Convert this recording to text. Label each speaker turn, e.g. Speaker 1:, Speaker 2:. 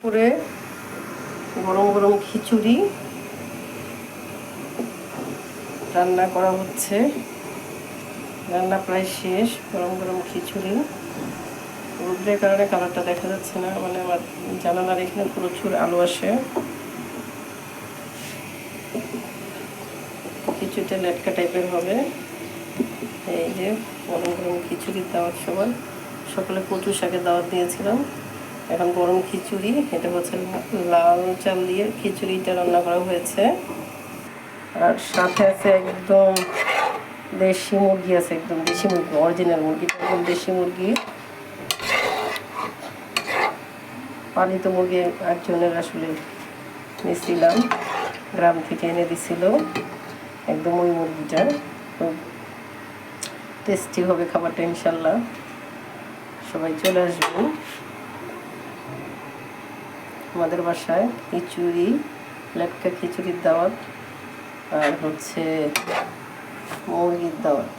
Speaker 1: করে গরম গরম খিচুড়ি রান্না করা হচ্ছে। রান্না প্রায় শেষ। গরম গরম খিচুড়ি, রোদ্রের কারণে কালারটা দেখা যাচ্ছে না, মানে আমার জানালার এখানে প্রচুর আলো আসে। খিচুড়িটা লেটকা টাইপের হবে। এই যে গরম গরম খিচুড়ির দাওয়াত, সকালে কচু শাকের দাওয়াত দিয়েছিলাম। এখন গরম খিচুড়ি, এটা হচ্ছে লাল চাল দিয়ে খিচুড়িটা রান্না করা হয়েছে। আর সাথে আছে একদম দেশি মুরগি, আছে একদম দেশি মুরগি, অরিজিনাল মুরগি, একদম দেশি মুরগি। পালিত মুরগি একজনের আসলে নিয়েছিলাম, গ্রাম থেকে এনে দিছিল। একদম ওই মুরগিটা খুব টেস্টি হবে খাবারটা, ইনশাল্লাহ। সবাই চলে আসবেন আমাদের বাসায়। খিচুড়ি, লেটকা খিচুড়ির দাওয়াত আর হচ্ছে মুরগির দাওয়াত।